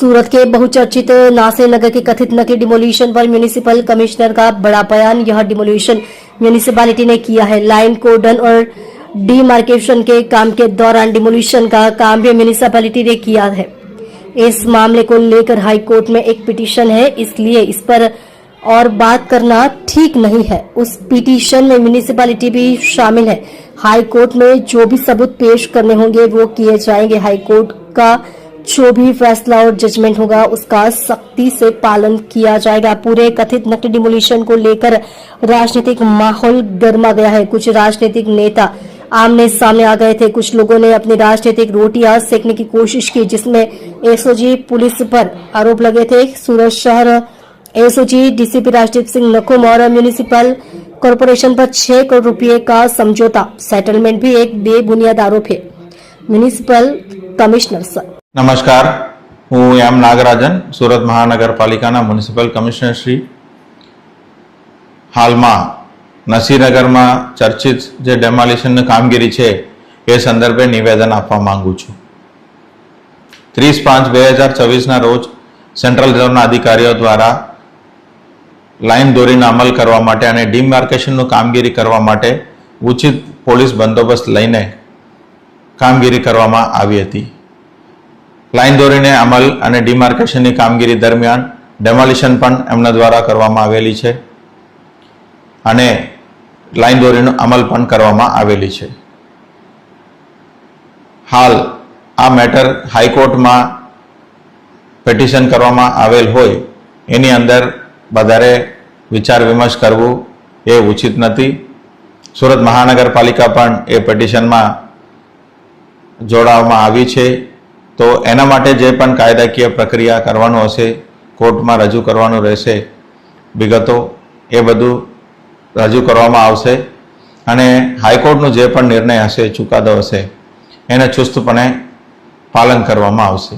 सूरत के बहुचर्चित नासिर नगर के कथित नकली डिमोलिशन पर म्यूनिसिपल कमिश्नर का बड़ा बयान। यह डिमोलिशन म्यूनिसिपैलिटी ने किया है। लाइन कोडन और डीमार्केशन के काम के दौरान डिमोलिशन का काम भी म्यूनिसिपैलिटी ने किया है। इस मामले को लेकर हाई कोर्ट में एक पिटीशन है, इसलिए इस पर और बात करना ठीक नहीं है। उस पिटीशन में म्यूनिसिपैलिटी भी शामिल है। हाई कोर्ट में जो भी सबूत पेश करने होंगे वो किए जाएंगे। हाई कोर्ट का जो भी फैसला और जजमेंट होगा उसका सख्ती से पालन किया जाएगा। पूरे कथित नकली डिमोलिशन को लेकर राजनीतिक माहौल गर्मा गया है। कुछ राजनीतिक नेता आमने सामने आ गए थे। कुछ लोगों ने अपनी राजनीतिक रोटियां सेकने की कोशिश की, जिसमें एसओजी पुलिस पर आरोप लगे थे। सूरत शहर एसओजी डीसीपी राजदीप सिंह नकुम और म्यूनिसिपल कॉर्पोरेशन पर 6 करोड़ रुपए का समझौता सेटलमेंट भी एक बेबुनियाद आरोप है। म्युनिसिपल कमिश्नर सर नमस्कार, હું એમ નાગરાજન, સુરત મહાનગરપાલિકાના મ્યુનિસિપલ કમિશનર શ્રી। હાલમાં નસીરનગરમાં ચર્ચિત જે ડેમોલિશનની કામગીરી છે એ સંદર્ભે નિવેદન આપવા માંગુ છું। 30/5/2024ના રોજ સેન્ટ્રલ ઝોનના અધિકારીઓ દ્વારા લાઇન દોરીનો અમલ કરવા માટે અને ડીમાર્કેશનનું કામગીરી કરવા માટે ઉચિત પોલીસ બંદોબસ્ત લઈને કામગીરી કરવામાં આવી હતી। લાઇન દોરીને અમલ અને ડિમાર્કેશનની કામગીરી દરમિયાન ડેમોલિશન પણ એમના દ્વારા કરવામાં આવેલી છે અને લાઇન દોરીનો અમલ પણ કરવામાં આવેલી છે। હાલ આ મેટર હાઈકોર્ટમાં પેટિશન કરવામાં આવેલ હોય એની અંદર વધારે વિચાર વિમર્શ કરવું એ ઉચિત નથી। સુરત મહાનગરપાલિકા પણ એ પેટિશનમાં જોડાવવામાં આવી છે। તો એના માટે જે પણ કાયદાકીય પ્રક્રિયા કરવાનું હશે કોર્ટમાં રજૂ કરવાનું રહેશે, વિગતો એ બધું રજૂ કરવામાં આવશે અને હાઈકોર્ટનો જે પણ નિર્ણય હશે, ચુકાદો હશે એને ચુસ્તપણે પાલન કરવામાં આવશે।